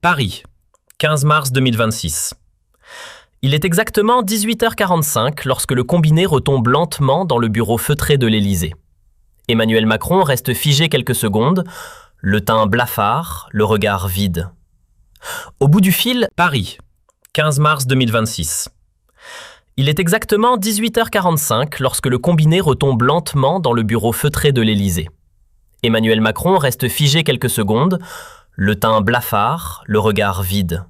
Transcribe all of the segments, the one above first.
Paris, 15 mars 2026. Il est exactement 18h45 lorsque le combiné retombe lentement dans le bureau feutré de l'Élysée. Emmanuel Macron reste figé quelques secondes, le teint blafard, le regard vide. Au bout du fil, Paris, 15 mars 2026. Il est exactement 18h45 lorsque le combiné retombe lentement dans le bureau feutré de l'Élysée. Emmanuel Macron reste figé quelques secondes, le teint blafard, le regard vide.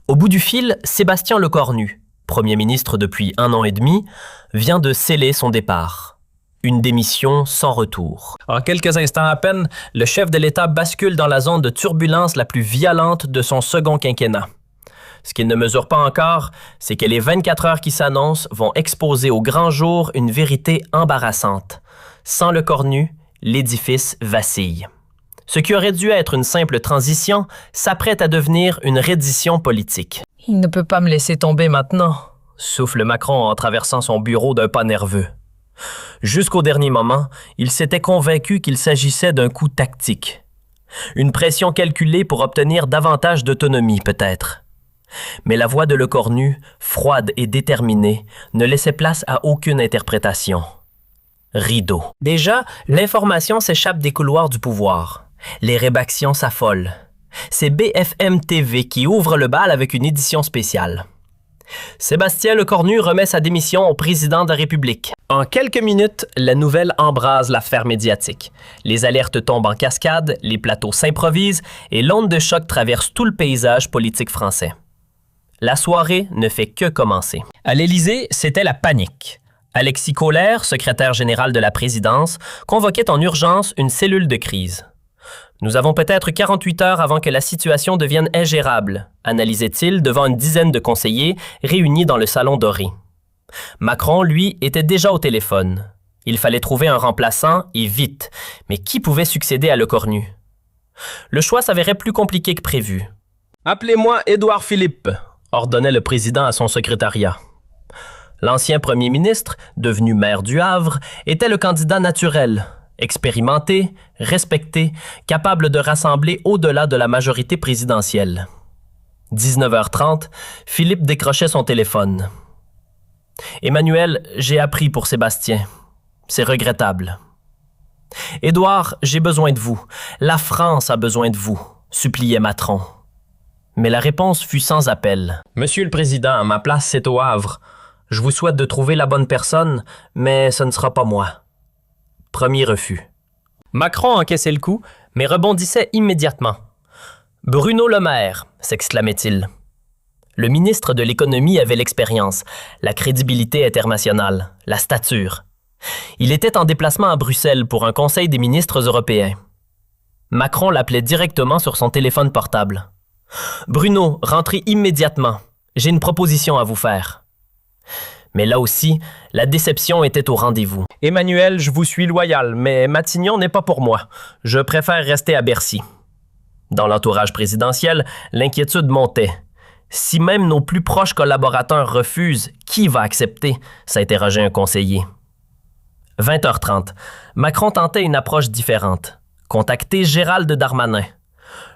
Au bout du fil, Sébastien Lecornu, Premier ministre depuis 1 an et demi, vient de sceller son départ. Une démission sans retour. En quelques instants à peine, le chef de l'État bascule dans la zone de turbulence la plus violente de son second quinquennat. Ce qu'il ne mesure pas encore, c'est que les 24 heures qui s'annoncent vont exposer au grand jour une vérité embarrassante. Sans Lecornu, l'édifice vacille. Ce qui aurait dû être une simple transition s'apprête à devenir une reddition politique. « Il ne peut pas me laisser tomber maintenant », souffle Macron en traversant son bureau d'un pas nerveux. Jusqu'au dernier moment, il s'était convaincu qu'il s'agissait d'un coup tactique. Une pression calculée pour obtenir davantage d'autonomie, peut-être. Mais la voix de Lecornu, froide et déterminée, ne laissait place à aucune interprétation. Rideau. Déjà, l'information s'échappe des couloirs du pouvoir. Les rédactions s'affolent. C'est BFM TV qui ouvre le bal avec une édition spéciale. Sébastien Lecornu remet sa démission au président de la République. En quelques minutes, la nouvelle embrase l'affaire médiatique. Les alertes tombent en cascade, les plateaux s'improvisent et l'onde de choc traverse tout le paysage politique français. La soirée ne fait que commencer. À l'Élysée, c'était la panique. Alexis Kohler, secrétaire général de la présidence, convoquait en urgence une cellule de crise. Nous avons peut-être 48 heures avant que la situation devienne ingérable, analysait-il devant une dizaine de conseillers réunis dans le salon doré. Macron, lui, était déjà au téléphone. Il fallait trouver un remplaçant et vite, mais qui pouvait succéder à Lecornu? Le choix s'avérait plus compliqué que prévu. « Appelez-moi Édouard Philippe », ordonnait le président à son secrétariat. L'ancien premier ministre, devenu maire du Havre, était le candidat naturel. Expérimenté, respecté, capable de rassembler au-delà de la majorité présidentielle. 19h30, Philippe décrochait son téléphone. « Emmanuel, j'ai appris pour Sébastien. C'est regrettable. »« Édouard, j'ai besoin de vous. La France a besoin de vous, » suppliait Macron. Mais la réponse fut sans appel. « Monsieur le Président, ma place c'est au Havre. Je vous souhaite de trouver la bonne personne, mais ce ne sera pas moi. » Premier refus. Macron encaissait le coup, mais rebondissait immédiatement. « Bruno Le Maire !» s'exclamait-il. Le ministre de l'Économie avait l'expérience, la crédibilité internationale, la stature. Il était en déplacement à Bruxelles pour un conseil des ministres européens. Macron l'appelait directement sur son téléphone portable. « Bruno, rentrez immédiatement. J'ai une proposition à vous faire. » Mais là aussi, la déception était au rendez-vous. « Emmanuel, je vous suis loyal, mais Matignon n'est pas pour moi. Je préfère rester à Bercy. » Dans l'entourage présidentiel, l'inquiétude montait. Si même nos plus proches collaborateurs refusent, qui va accepter? S'interrogeait un conseiller. 20h30, Macron tentait une approche différente. Contacter Gérald Darmanin.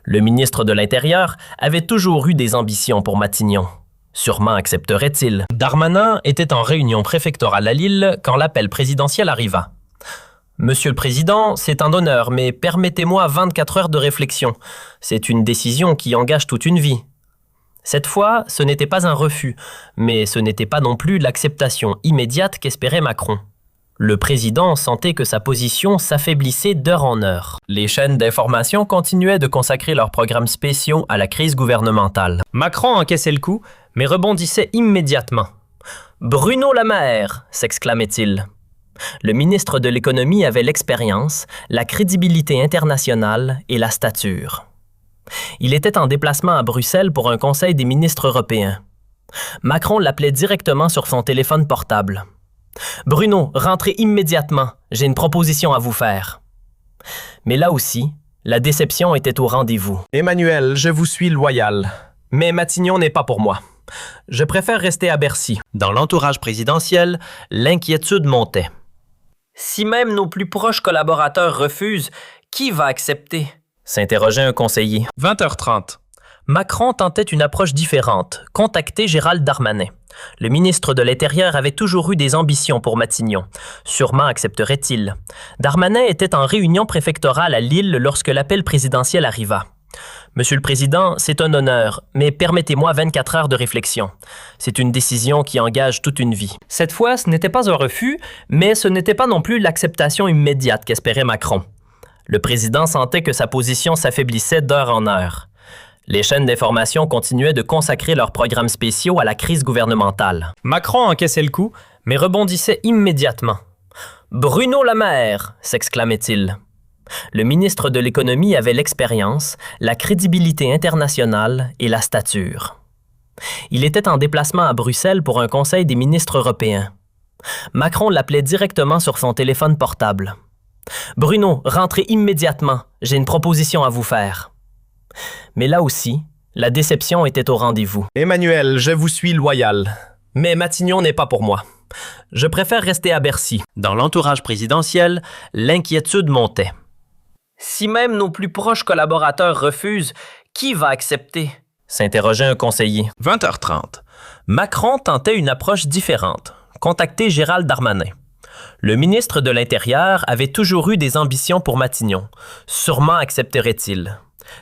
Le ministre de l'Intérieur avait toujours eu des ambitions pour Matignon. Sûrement accepterait-il. Darmanin était en réunion préfectorale à Lille quand l'appel présidentiel arriva. « Monsieur le Président, c'est un honneur, mais permettez-moi 24 heures de réflexion. C'est une décision qui engage toute une vie. » Cette fois, ce n'était pas un refus, mais ce n'était pas non plus l'acceptation immédiate qu'espérait Macron. Le président sentait que sa position s'affaiblissait d'heure en heure. Les chaînes d'information continuaient de consacrer leurs programmes spéciaux à la crise gouvernementale. Macron encaissait le coup, mais rebondissait immédiatement. « Bruno Le Maire !» s'exclamait-il. Le ministre de l'Économie avait l'expérience, la crédibilité internationale et la stature. Il était en déplacement à Bruxelles pour un conseil des ministres européens. Macron l'appelait directement sur son téléphone portable. « Bruno, rentrez immédiatement, j'ai une proposition à vous faire. » Mais là aussi, la déception était au rendez-vous. « Emmanuel, je vous suis loyal, mais Matignon n'est pas pour moi. Je préfère rester à Bercy. » Dans l'entourage présidentiel, l'inquiétude montait. Si même nos plus proches collaborateurs refusent, qui va accepter? S'interrogeait un conseiller. 20h30. Macron tentait une approche différente, contacter Gérald Darmanin. Le ministre de l'Intérieur avait toujours eu des ambitions pour Matignon. Sûrement accepterait-il. Darmanin était en réunion préfectorale à Lille lorsque l'appel présidentiel arriva. « Monsieur le Président, c'est un honneur, mais permettez-moi 24 heures de réflexion. C'est une décision qui engage toute une vie. » Cette fois, ce n'était pas un refus, mais ce n'était pas non plus l'acceptation immédiate qu'espérait Macron. Le président sentait que sa position s'affaiblissait d'heure en heure. Les chaînes d'information continuaient de consacrer leurs programmes spéciaux à la crise gouvernementale. Macron encaissait le coup, mais rebondissait immédiatement. « Bruno Le Maire !» s'exclamait-il. Le ministre de l'Économie avait l'expérience, la crédibilité internationale et la stature. Il était en déplacement à Bruxelles pour un conseil des ministres européens. Macron l'appelait directement sur son téléphone portable. « Bruno, rentrez immédiatement, j'ai une proposition à vous faire. » Mais là aussi, la déception était au rendez-vous. « Emmanuel, je vous suis loyal, mais Matignon n'est pas pour moi. Je préfère rester à Bercy. » Dans l'entourage présidentiel, l'inquiétude montait. Si même nos plus proches collaborateurs refusent, qui va accepter? S'interrogeait un conseiller. 20h30. Macron tentait une approche différente. Contacter Gérald Darmanin. Le ministre de l'Intérieur avait toujours eu des ambitions pour Matignon. Sûrement accepterait-il.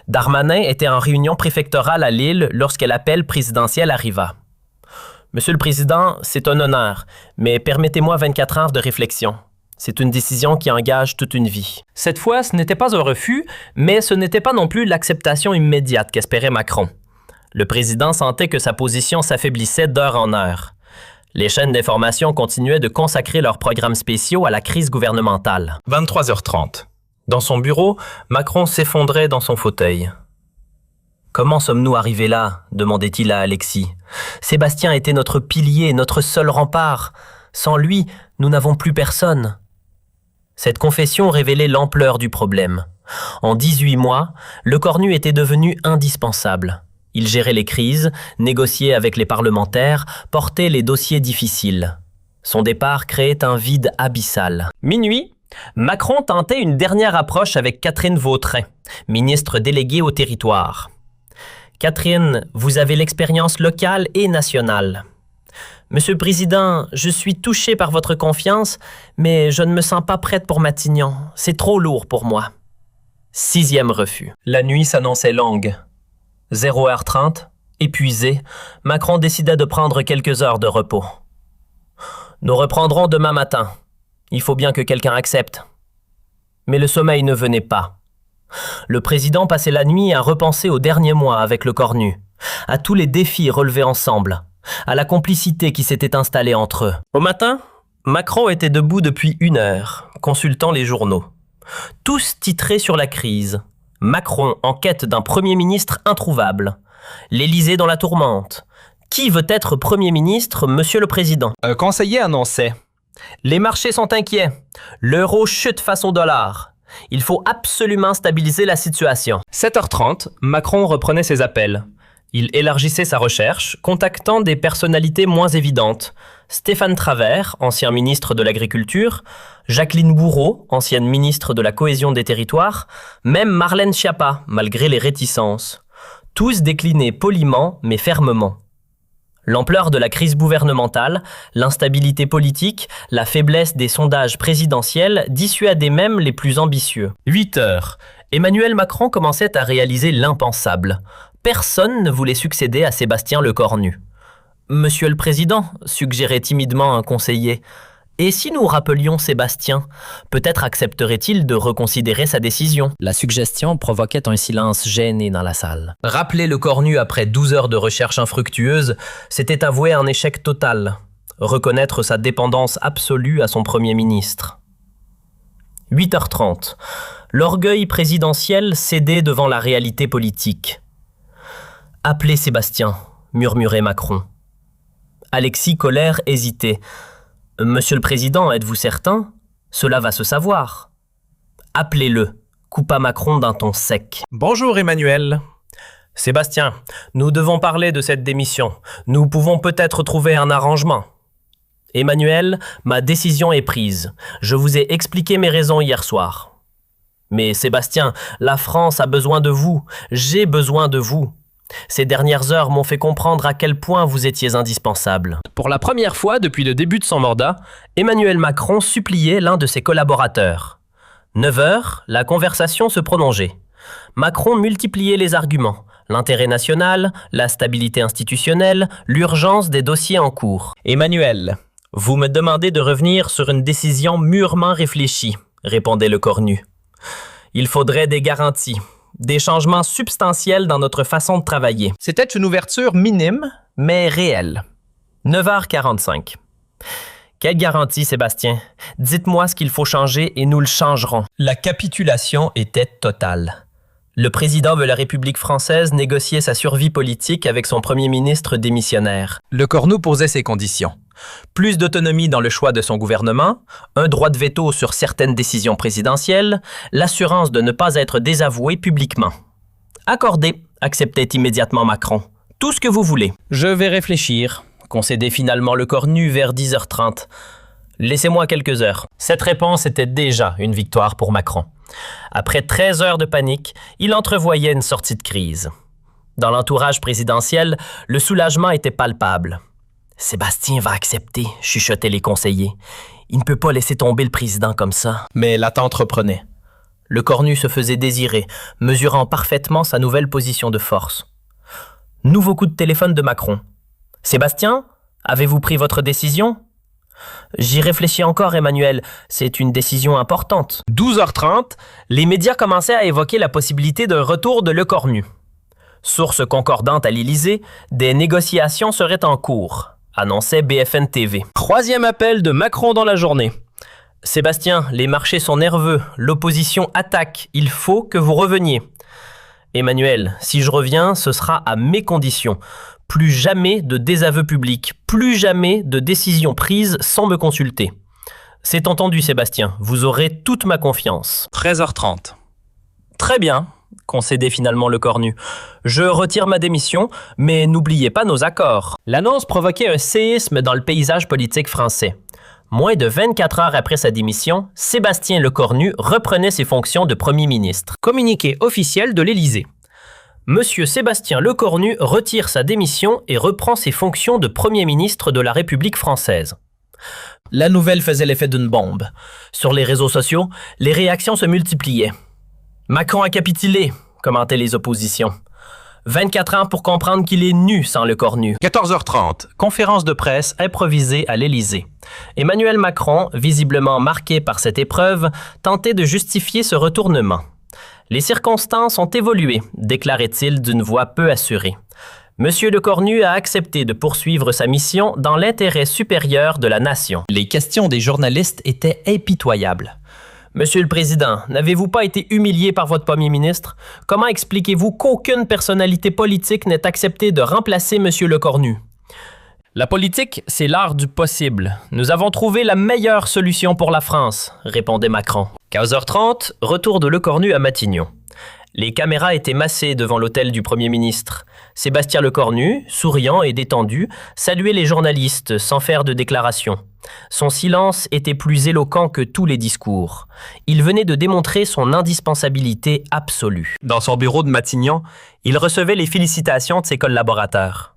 Darmanin était en réunion préfectorale à Lille lorsque l'appel présidentiel arriva. « Monsieur le Président, c'est un honneur, mais permettez-moi 24 heures de réflexion. C'est une décision qui engage toute une vie. » Cette fois, ce n'était pas un refus, mais ce n'était pas non plus l'acceptation immédiate qu'espérait Macron. Le président sentait que sa position s'affaiblissait d'heure en heure. Les chaînes d'information continuaient de consacrer leurs programmes spéciaux à la crise gouvernementale. 23h30. Dans son bureau, Macron s'effondrait dans son fauteuil. « Comment sommes-nous arrivés là ?» demandait-il à Alexis. « Sébastien était notre pilier, notre seul rempart. Sans lui, nous n'avons plus personne. » Cette confession révélait l'ampleur du problème. En 18 mois, Lecornu était devenu indispensable. Il gérait les crises, négociait avec les parlementaires, portait les dossiers difficiles. Son départ créait un vide abyssal. Minuit, Macron tentait une dernière approche avec Catherine Vautrin, ministre déléguée au territoire. « Catherine, vous avez l'expérience locale et nationale. » « Monsieur le Président, je suis touchée par votre confiance, mais je ne me sens pas prête pour Matignon. C'est trop lourd pour moi. » 6e refus. La nuit s'annonçait longue. 0h30, épuisé, Macron décida de prendre quelques heures de repos. « Nous reprendrons demain matin. Il faut bien que quelqu'un accepte. » Mais le sommeil ne venait pas. Le président passait la nuit à repenser aux derniers mois avec Lecornu, à tous les défis relevés ensemble, à la complicité qui s'était installée entre eux. Au matin, Macron était debout depuis 1 heure, consultant les journaux. Tous titraient sur la crise. Macron en quête d'un Premier ministre introuvable. L'Élysée dans la tourmente. Qui veut être Premier ministre, Monsieur le Président? Un conseiller annonçait. Les marchés sont inquiets. L'euro chute face au dollar. Il faut absolument stabiliser la situation. 7h30, Macron reprenait ses appels. Il élargissait sa recherche, contactant des personnalités moins évidentes. Stéphane Travert, ancien ministre de l'Agriculture, Jacqueline Gouraud, ancienne ministre de la Cohésion des Territoires, même Marlène Schiappa, malgré les réticences. Tous déclinaient poliment mais fermement. L'ampleur de la crise gouvernementale, l'instabilité politique, la faiblesse des sondages présidentiels dissuadaient même les plus ambitieux. 8h. Emmanuel Macron commençait à réaliser l'impensable. Personne ne voulait succéder à Sébastien Lecornu. « Monsieur le Président », suggérait timidement un conseiller, « et si nous rappelions Sébastien, peut-être accepterait-il de reconsidérer sa décision ?» La suggestion provoquait un silence gêné dans la salle. Rappeler Lecornu après 12 heures de recherche infructueuse, c'était avouer un échec total, reconnaître sa dépendance absolue à son Premier ministre. 8h30. L'orgueil présidentiel cédait devant la réalité politique. « Appelez Sébastien », murmurait Macron. Alexis Colère hésitait. « Monsieur le Président, êtes-vous certain? Cela va se savoir. »« Appelez-le », coupa Macron d'un ton sec. « Bonjour Emmanuel. »« Sébastien, nous devons parler de cette démission. Nous pouvons peut-être trouver un arrangement. »« Emmanuel, ma décision est prise. Je vous ai expliqué mes raisons hier soir. »« Mais Sébastien, la France a besoin de vous. J'ai besoin de vous. Ces dernières heures m'ont fait comprendre à quel point vous étiez indispensable. Pour la première fois depuis le début de son mandat, Emmanuel Macron suppliait l'un de ses collaborateurs. 9 heures, la conversation se prolongeait. Macron multipliait les arguments. L'intérêt national, la stabilité institutionnelle, l'urgence des dossiers en cours. « Emmanuel, vous me demandez de revenir sur une décision mûrement réfléchie, » répondait le cornu. « Il faudrait des garanties, des changements substantiels dans notre façon de travailler. » C'était une ouverture minime, mais réelle. 9h45. « Quelle garantie, Sébastien? Dites-moi ce qu'il faut changer et nous le changerons. » La capitulation était totale. Le président de la République française négociait sa survie politique avec son premier ministre démissionnaire. Le Cornu posait ses conditions. Plus d'autonomie dans le choix de son gouvernement, un droit de veto sur certaines décisions présidentielles, l'assurance de ne pas être désavoué publiquement. Accordé, acceptait immédiatement Macron. Tout ce que vous voulez. Je vais réfléchir, concédait finalement le Cornu vers 10h30. Laissez-moi quelques heures. Cette réponse était déjà une victoire pour Macron. Après 13 heures de panique, il entrevoyait une sortie de crise. Dans l'entourage présidentiel, le soulagement était palpable. « Sébastien va accepter », chuchotaient les conseillers. « Il ne peut pas laisser tomber le président comme ça. » Mais l'attente reprenait. Le Cornu se faisait désirer, mesurant parfaitement sa nouvelle position de force. Nouveau coup de téléphone de Macron. « Sébastien, avez-vous pris votre décision ?» J'y réfléchis encore, Emmanuel. C'est une décision importante. 12h30, les médias commençaient à évoquer la possibilité d'un retour de Le Cornu. Source concordante à l'Élysée, des négociations seraient en cours, annonçait BFM TV. Troisième appel de Macron dans la journée. Sébastien, les marchés sont nerveux, l'opposition attaque, il faut que vous reveniez. Emmanuel, si je reviens, ce sera à mes conditions. Plus jamais de désaveu public, plus jamais de décision prise sans me consulter. C'est entendu, Sébastien, vous aurez toute ma confiance. 13h30. Très bien, concédait finalement le Cornu. Je retire ma démission, mais n'oubliez pas nos accords. L'annonce provoquait un séisme dans le paysage politique français. Moins de 24 heures après sa démission, Sébastien Lecornu reprenait ses fonctions de Premier ministre. Communiqué officiel de l'Élysée. Monsieur Sébastien Lecornu retire sa démission et reprend ses fonctions de Premier ministre de la République française. La nouvelle faisait l'effet d'une bombe. Sur les réseaux sociaux, les réactions se multipliaient. Macron a capitulé, commentaient les oppositions. 24 ans pour comprendre qu'il est nu sans Lecornu. 14h30, conférence de presse improvisée à l'Élysée. Emmanuel Macron, visiblement marqué par cette épreuve, tentait de justifier ce retournement. Les circonstances ont évolué, déclarait-il d'une voix peu assurée. Monsieur Lecornu a accepté de poursuivre sa mission dans l'intérêt supérieur de la nation. Les questions des journalistes étaient impitoyables. Monsieur le Président, n'avez-vous pas été humilié par votre Premier ministre? Comment expliquez-vous qu'aucune personnalité politique n'ait accepté de remplacer Monsieur Lecornu? La politique, c'est l'art du possible. Nous avons trouvé la meilleure solution pour la France, répondait Macron. 15h30, retour de Lecornu à Matignon. Les caméras étaient massées devant l'hôtel du Premier ministre. Sébastien Lecornu, souriant et détendu, saluait les journalistes sans faire de déclaration. Son silence était plus éloquent que tous les discours. Il venait de démontrer son indispensabilité absolue. Dans son bureau de Matignon, il recevait les félicitations de ses collaborateurs.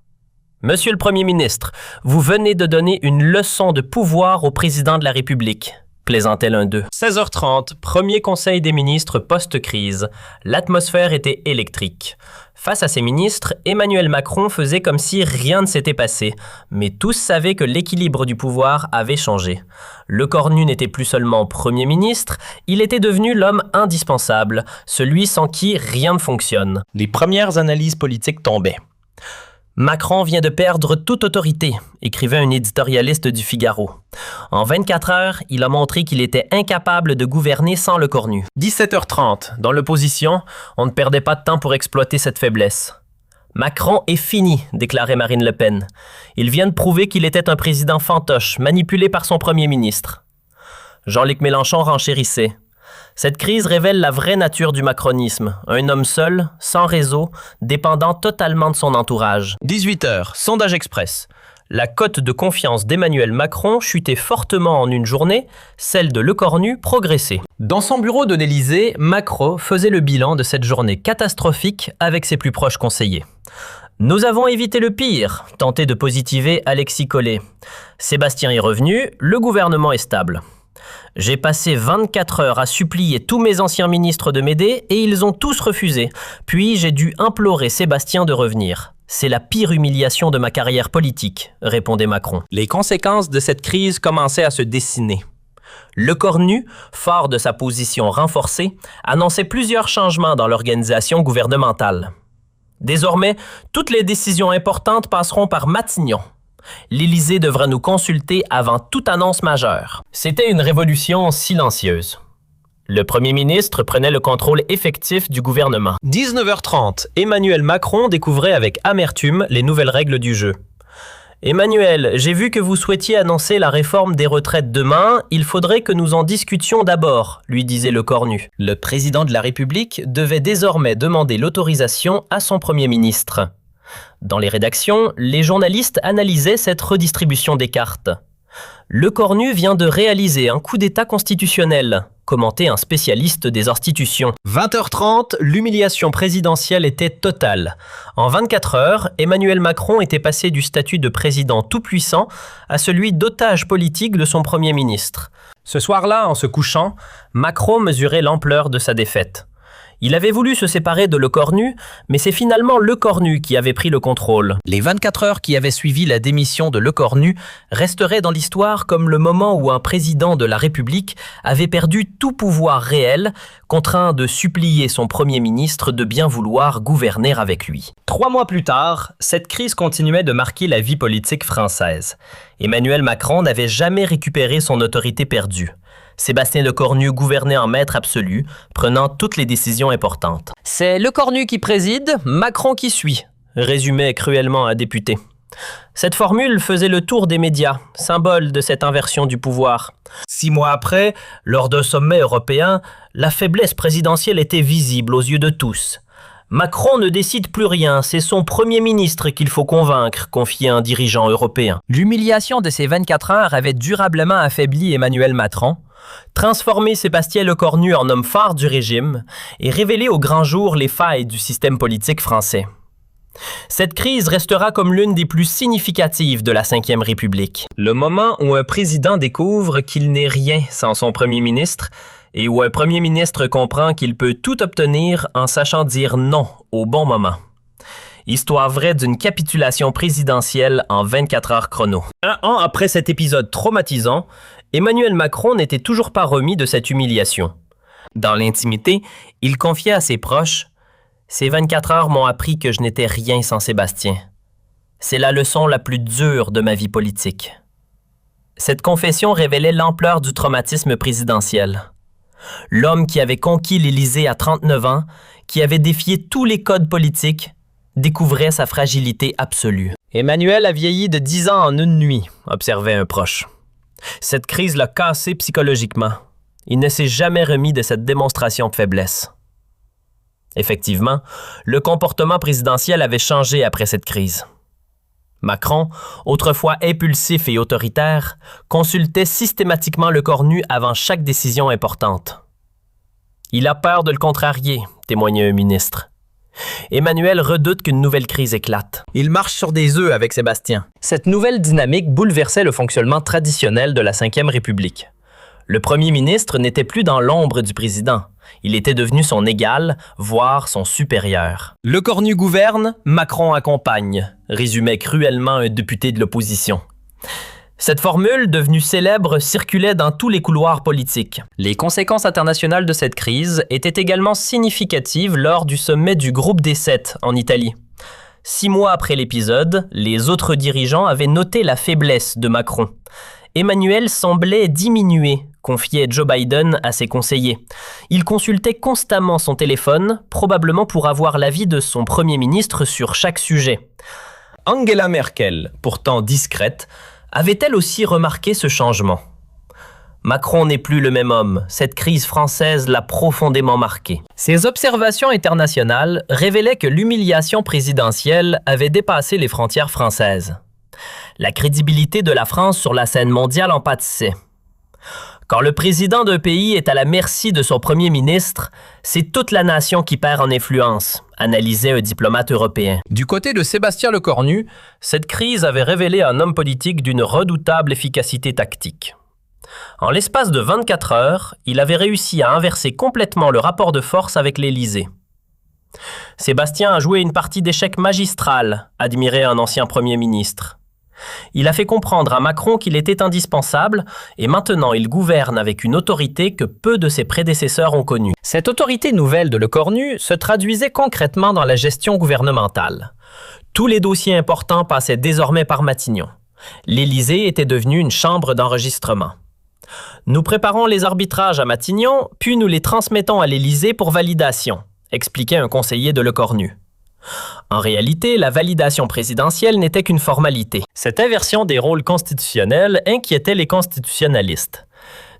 Monsieur le Premier ministre, vous venez de donner une leçon de pouvoir au président de la République, plaisantait l'un d'eux. 16h30, premier conseil des ministres post-crise. L'atmosphère était électrique. Face à ses ministres, Emmanuel Macron faisait comme si rien ne s'était passé, mais tous savaient que l'équilibre du pouvoir avait changé. Lecornu n'était plus seulement Premier ministre, il était devenu l'homme indispensable, celui sans qui rien ne fonctionne. Les premières analyses politiques tombaient. Macron vient de perdre toute autorité, écrivait un éditorialiste du Figaro. En 24 heures, il a montré qu'il était incapable de gouverner sans Lecornu. 17h30, dans l'opposition, on ne perdait pas de temps pour exploiter cette faiblesse. Macron est fini, déclarait Marine Le Pen. Il vient de prouver qu'il était un président fantoche, manipulé par son Premier ministre. Jean-Luc Mélenchon renchérissait. Cette crise révèle la vraie nature du macronisme. Un homme seul, sans réseau, dépendant totalement de son entourage. 18h, sondage express. La cote de confiance d'Emmanuel Macron chutait fortement en une journée, celle de Lecornu progressait. Dans son bureau de l'Élysée, Macron faisait le bilan de cette journée catastrophique avec ses plus proches conseillers. Nous avons évité le pire, tentait de positiver Alexis Collet. Sébastien est revenu, le gouvernement est stable. J'ai passé 24 heures à supplier tous mes anciens ministres de m'aider et ils ont tous refusé. Puis j'ai dû implorer Sébastien de revenir. C'est la pire humiliation de ma carrière politique, répondait Macron. Les conséquences de cette crise commençaient à se dessiner. Lecornu, fort de sa position renforcée, annonçait plusieurs changements dans l'organisation gouvernementale. Désormais, toutes les décisions importantes passeront par Matignon. L'Élysée devra nous consulter avant toute annonce majeure. C'était une révolution silencieuse. Le premier ministre prenait le contrôle effectif du gouvernement. 19h30, Emmanuel Macron découvrait avec amertume les nouvelles règles du jeu. « Emmanuel, j'ai vu que vous souhaitiez annoncer la réforme des retraites demain. Il faudrait que nous en discutions d'abord, » lui disait Lecornu. Le président de la République devait désormais demander l'autorisation à son premier ministre. Dans les rédactions, les journalistes analysaient cette redistribution des cartes. Lecornu vient de réaliser un coup d'État constitutionnel, commentait un spécialiste des institutions. 20h30, l'humiliation présidentielle était totale. En 24 heures, Emmanuel Macron était passé du statut de président tout-puissant à celui d'otage politique de son premier ministre. Ce soir-là, en se couchant, Macron mesurait l'ampleur de sa défaite. Il avait voulu se séparer de Lecornu, mais c'est finalement Lecornu qui avait pris le contrôle. Les 24 heures qui avaient suivi la démission de Lecornu resteraient dans l'histoire comme le moment où un président de la République avait perdu tout pouvoir réel, contraint de supplier son premier ministre de bien vouloir gouverner avec lui. 3 mois plus tard, cette crise continuait de marquer la vie politique française. Emmanuel Macron n'avait jamais récupéré son autorité perdue. Sébastien Lecornu gouvernait en maître absolu, prenant toutes les décisions importantes. « C'est Lecornu qui préside, Macron qui suit », résumait cruellement un député. Cette formule faisait le tour des médias, symbole de cette inversion du pouvoir. 6 mois après, lors d'un sommet européen, la faiblesse présidentielle était visible aux yeux de tous. Macron ne décide plus rien, c'est son premier ministre qu'il faut convaincre, confiait un dirigeant européen. L'humiliation de ces 24 heures avait durablement affaibli Emmanuel Macron, transformé Sébastien Lecornu en homme phare du régime et révélé au grand jour les failles du système politique français. Cette crise restera comme l'une des plus significatives de la Ve République. Le moment où un président découvre qu'il n'est rien sans son premier ministre et où un premier ministre comprend qu'il peut tout obtenir en sachant dire non au bon moment. Histoire vraie d'une capitulation présidentielle en 24 heures chrono. 1 an après cet épisode traumatisant, Emmanuel Macron n'était toujours pas remis de cette humiliation. Dans l'intimité, il confiait à ses proches « Ces 24 heures m'ont appris que je n'étais rien sans Sébastien. C'est la leçon la plus dure de ma vie politique. » Cette confession révélait l'ampleur du traumatisme présidentiel. L'homme qui avait conquis l'Élysée à 39 ans, qui avait défié tous les codes politiques, découvrait sa fragilité absolue. « Emmanuel a vieilli de 10 ans en une nuit », observait un proche. Cette crise l'a cassé psychologiquement. Il ne s'est jamais remis de cette démonstration de faiblesse. Effectivement, le comportement présidentiel avait changé après cette crise. Macron, autrefois impulsif et autoritaire, consultait systématiquement Lecornu avant chaque décision importante. « Il a peur de le contrarier », témoignait un ministre. Emmanuel redoute qu'une nouvelle crise éclate. Il marche sur des œufs avec Sébastien. Cette nouvelle dynamique bouleversait le fonctionnement traditionnel de la Ve République. Le premier ministre n'était plus dans l'ombre du président. Il était devenu son égal, voire son supérieur. « Lecornu gouverne, Macron accompagne », résumait cruellement un député de l'opposition. Cette formule, devenue célèbre, circulait dans tous les couloirs politiques. Les conséquences internationales de cette crise étaient également significatives lors du sommet du Groupe des 7 en Italie. 6 mois après l'épisode, les autres dirigeants avaient noté la faiblesse de Macron. Emmanuel semblait diminuer, confiait Joe Biden à ses conseillers. Il consultait constamment son téléphone, probablement pour avoir l'avis de son premier ministre sur chaque sujet. Angela Merkel, pourtant discrète, avait-elle aussi remarqué ce changement? Macron n'est plus le même homme. Cette crise française l'a profondément marqué. Ces observations internationales révélaient que l'humiliation présidentielle avait dépassé les frontières françaises. La crédibilité de la France sur la scène mondiale en pâtissait. Quand le président d'un pays est à la merci de son premier ministre, c'est toute la nation qui perd en influence, analysait un diplomate européen. Du côté de Sébastien Lecornu, cette crise avait révélé un homme politique d'une redoutable efficacité tactique. En l'espace de 24 heures, il avait réussi à inverser complètement le rapport de force avec l'Élysée. Sébastien a joué une partie d'échecs magistrale, admirait un ancien premier ministre. Il a fait comprendre à Macron qu'il était indispensable et maintenant il gouverne avec une autorité que peu de ses prédécesseurs ont connue. Cette autorité nouvelle de Lecornu se traduisait concrètement dans la gestion gouvernementale. Tous les dossiers importants passaient désormais par Matignon. L'Élysée était devenue une chambre d'enregistrement. Nous préparons les arbitrages à Matignon, puis nous les transmettons à l'Élysée pour validation, expliquait un conseiller de Lecornu. En réalité, la validation présidentielle n'était qu'une formalité. Cette inversion des rôles constitutionnels inquiétait les constitutionnalistes.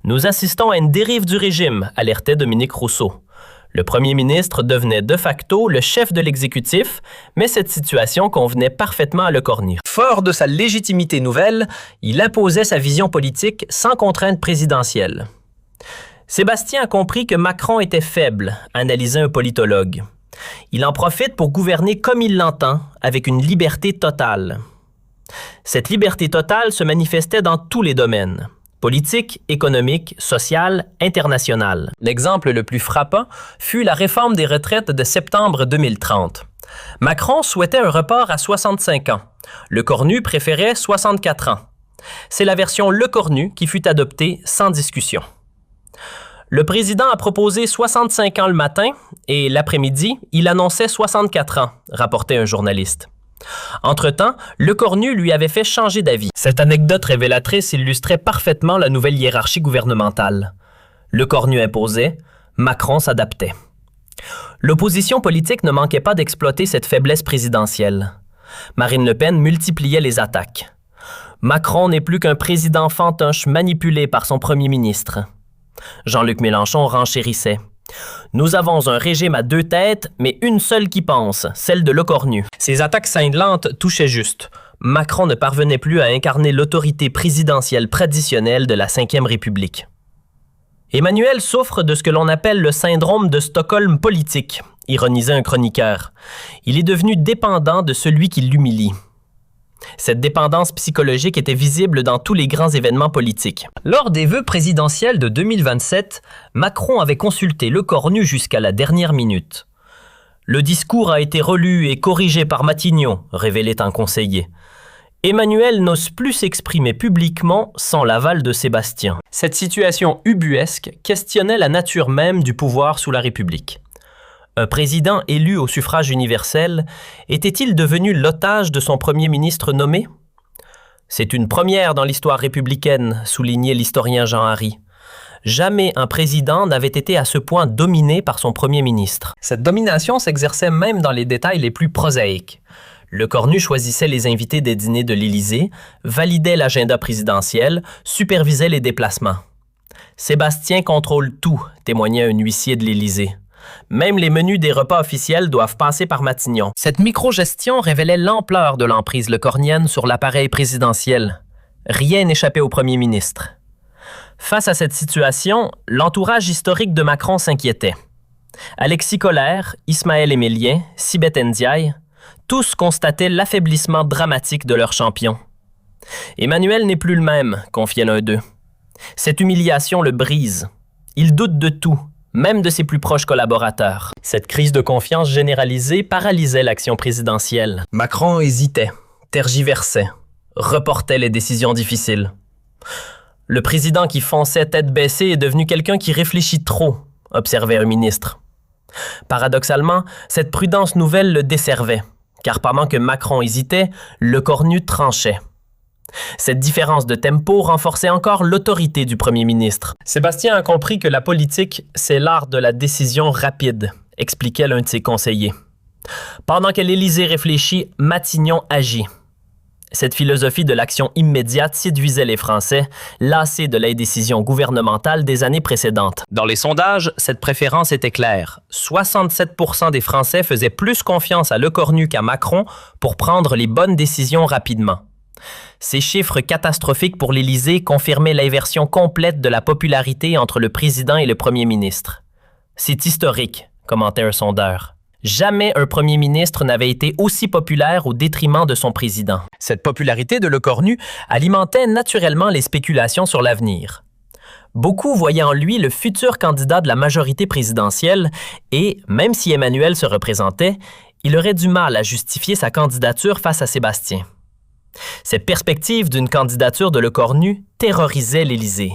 Nous assistons à une dérive du régime, alertait Dominique Rousseau. Le premier ministre devenait de facto le chef de l'exécutif, mais cette situation convenait parfaitement à Lecornu. Fort de sa légitimité nouvelle, il imposait sa vision politique sans contrainte présidentielle. Sébastien a compris que Macron était faible, analysait un politologue. Il en profite pour gouverner comme il l'entend, avec une liberté totale. Cette liberté totale se manifestait dans tous les domaines, politique, économique, social, international. L'exemple le plus frappant fut la réforme des retraites de septembre 2030. Macron souhaitait un report à 65 ans. Lecornu préférait 64 ans. C'est la version Lecornu qui fut adoptée sans discussion. Le président a proposé 65 ans le matin et l'après-midi, il annonçait 64 ans, rapportait un journaliste. Entre-temps, Lecornu lui avait fait changer d'avis. Cette anecdote révélatrice illustrait parfaitement la nouvelle hiérarchie gouvernementale. Lecornu imposait, Macron s'adaptait. L'opposition politique ne manquait pas d'exploiter cette faiblesse présidentielle. Marine Le Pen multipliait les attaques. Macron n'est plus qu'un président fantoche manipulé par son premier ministre. Jean-Luc Mélenchon renchérissait. Nous avons un régime à deux têtes, mais une seule qui pense, celle de Lecornu. Ces attaques cinglantes touchaient juste. Macron ne parvenait plus à incarner l'autorité présidentielle traditionnelle de la Ve République. Emmanuel souffre de ce que l'on appelle le syndrome de Stockholm politique, ironisait un chroniqueur. Il est devenu dépendant de celui qui l'humilie. Cette dépendance psychologique était visible dans tous les grands événements politiques. Lors des vœux présidentiels de 2027, Macron avait consulté Lecornu jusqu'à la dernière minute. Le discours a été relu et corrigé par Matignon, révélait un conseiller. Emmanuel n'ose plus s'exprimer publiquement sans l'aval de Sébastien. Cette situation ubuesque questionnait la nature même du pouvoir sous la République. Un président élu au suffrage universel était-il devenu l'otage de son premier ministre nommé? C'est une première dans l'histoire républicaine, soulignait l'historien Jean Harry. Jamais un président n'avait été à ce point dominé par son premier ministre. Cette domination s'exerçait même dans les détails les plus prosaïques. Lecornu choisissait les invités des dîners de l'Élysée, validait l'agenda présidentiel, supervisait les déplacements. Sébastien contrôle tout, témoignait un huissier de l'Élysée. Même les menus des repas officiels doivent passer par Matignon. Cette micro-gestion révélait l'ampleur de l'emprise lecornienne sur l'appareil présidentiel. Rien n'échappait au premier ministre. Face à cette situation, l'entourage historique de Macron s'inquiétait. Alexis Colère, Ismaël Émélien, Sibeth Ndiaye, tous constataient l'affaiblissement dramatique de leur champion. Emmanuel n'est plus le même, confiait l'un d'eux. Cette humiliation le brise. Il doute de tout, même de ses plus proches collaborateurs. Cette crise de confiance généralisée paralysait l'action présidentielle. Macron hésitait, tergiversait, reportait les décisions difficiles. Le président qui fonçait tête baissée est devenu quelqu'un qui réfléchit trop, observait un ministre. Paradoxalement, cette prudence nouvelle le desservait, car pendant que Macron hésitait, Lecornu tranchait. Cette différence de tempo renforçait encore l'autorité du premier ministre. Sébastien a compris que la politique, c'est l'art de la décision rapide, expliquait l'un de ses conseillers. Pendant que l'Élysée réfléchit, Matignon agit. Cette philosophie de l'action immédiate séduisait les Français, lassés de l'indécision gouvernementale des années précédentes. Dans les sondages, cette préférence était claire. 67% des Français faisaient plus confiance à Lecornu qu'à Macron pour prendre les bonnes décisions rapidement. Ces chiffres catastrophiques pour l'Élysée confirmaient l'inversion complète de la popularité entre le président et le premier ministre. « C'est historique », commentait un sondeur. Jamais un premier ministre n'avait été aussi populaire au détriment de son président. Cette popularité de Lecornu alimentait naturellement les spéculations sur l'avenir. Beaucoup voyaient en lui le futur candidat de la majorité présidentielle et, même si Emmanuel se représentait, il aurait du mal à justifier sa candidature face à Sébastien. Cette perspective d'une candidature de Lecornu terrorisait l'Élysée.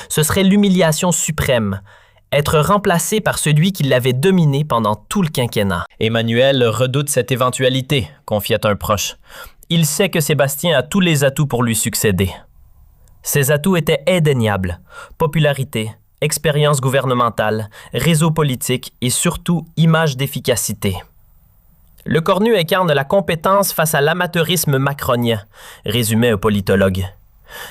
Ce serait l'humiliation suprême, être remplacé par celui qui l'avait dominé pendant tout le quinquennat. Emmanuel redoute cette éventualité, confiait un proche. Il sait que Sébastien a tous les atouts pour lui succéder. Ces atouts étaient indéniables: popularité, expérience gouvernementale, réseau politique et surtout image d'efficacité. Lecornu incarne la compétence face à l'amateurisme macronien, résumait un politologue.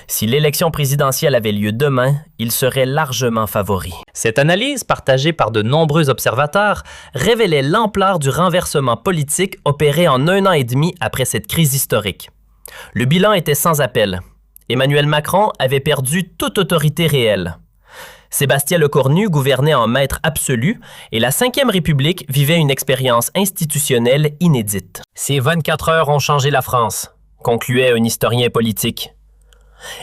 Si l'élection présidentielle avait lieu demain, il serait largement favori. Cette analyse, partagée par de nombreux observateurs, révélait l'ampleur du renversement politique opéré en 1 an et demi après cette crise historique. Le bilan était sans appel. Emmanuel Macron avait perdu toute autorité réelle. Sébastien Lecornu gouvernait en maître absolu et la Ve République vivait une expérience institutionnelle inédite. Ces 24 heures ont changé la France, concluait un historien politique.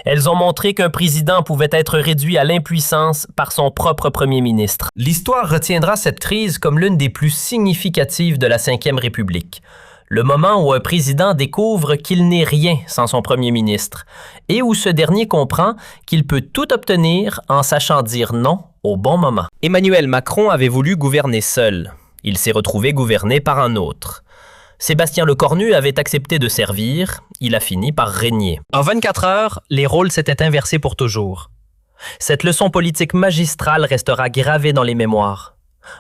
Elles ont montré qu'un président pouvait être réduit à l'impuissance par son propre premier ministre. L'histoire retiendra cette crise comme l'une des plus significatives de la Ve République. Le moment où un président découvre qu'il n'est rien sans son premier ministre et où ce dernier comprend qu'il peut tout obtenir en sachant dire non au bon moment. Emmanuel Macron avait voulu gouverner seul. Il s'est retrouvé gouverné par un autre. Sébastien Lecornu avait accepté de servir, il a fini par régner. En 24 heures, les rôles s'étaient inversés pour toujours. Cette leçon politique magistrale restera gravée dans les mémoires.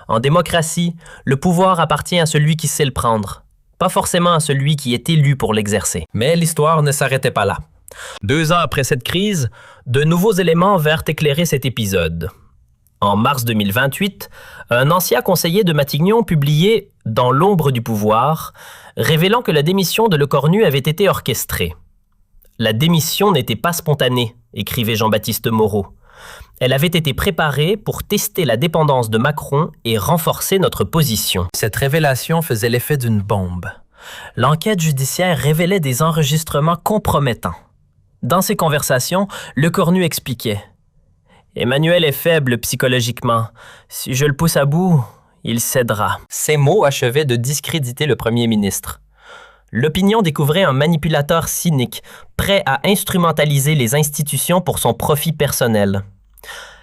En démocratie, le pouvoir appartient à celui qui sait le prendre, pas forcément à celui qui est élu pour l'exercer. Mais l'histoire ne s'arrêtait pas là. 2 ans après cette crise, de nouveaux éléments vinrent éclairer cet épisode. En mars 2028, un ancien conseiller de Matignon publiait « Dans l'ombre du pouvoir », révélant que la démission de Lecornu avait été orchestrée. « La démission n'était pas spontanée », écrivait Jean-Baptiste Moreau. « Elle avait été préparée pour tester la dépendance de Macron et renforcer notre position. » Cette révélation faisait l'effet d'une bombe. L'enquête judiciaire révélait des enregistrements compromettants. Dans ces conversations, Lecornu expliquait: Emmanuel est faible psychologiquement. Si je le pousse à bout, il cédera. Ces mots achevaient de discréditer le premier ministre. L'opinion découvrait un manipulateur cynique, prêt à instrumentaliser les institutions pour son profit personnel.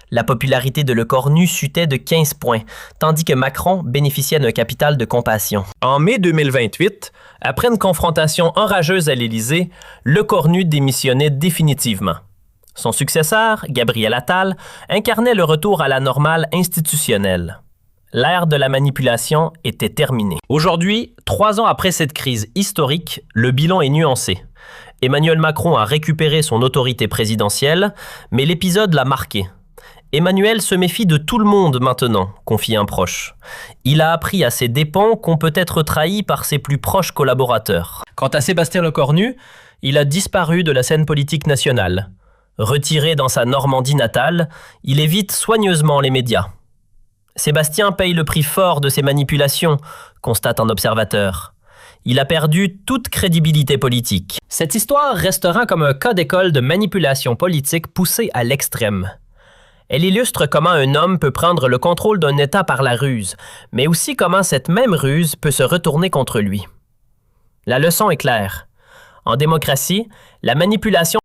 La popularité de Lecornu chutait de 15 points, tandis que Macron bénéficiait d'un capital de compassion. En mai 2028, après une confrontation enrageuse à l'Élysée, Lecornu démissionnait définitivement. Son successeur, Gabriel Attal, incarnait le retour à la normale institutionnelle. L'ère de la manipulation était terminée. Aujourd'hui, 3 ans après cette crise historique, le bilan est nuancé. Emmanuel Macron a récupéré son autorité présidentielle, mais l'épisode l'a marqué. Emmanuel se méfie de tout le monde maintenant, confie un proche. Il a appris à ses dépens qu'on peut être trahi par ses plus proches collaborateurs. Quant à Sébastien Lecornu, il a disparu de la scène politique nationale. Retiré dans sa Normandie natale, il évite soigneusement les médias. Sébastien paye le prix fort de ses manipulations, constate un observateur. Il a perdu toute crédibilité politique. Cette histoire restera comme un cas d'école de manipulation politique poussée à l'extrême. Elle illustre comment un homme peut prendre le contrôle d'un État par la ruse, mais aussi comment cette même ruse peut se retourner contre lui. La leçon est claire. En démocratie, la manipulation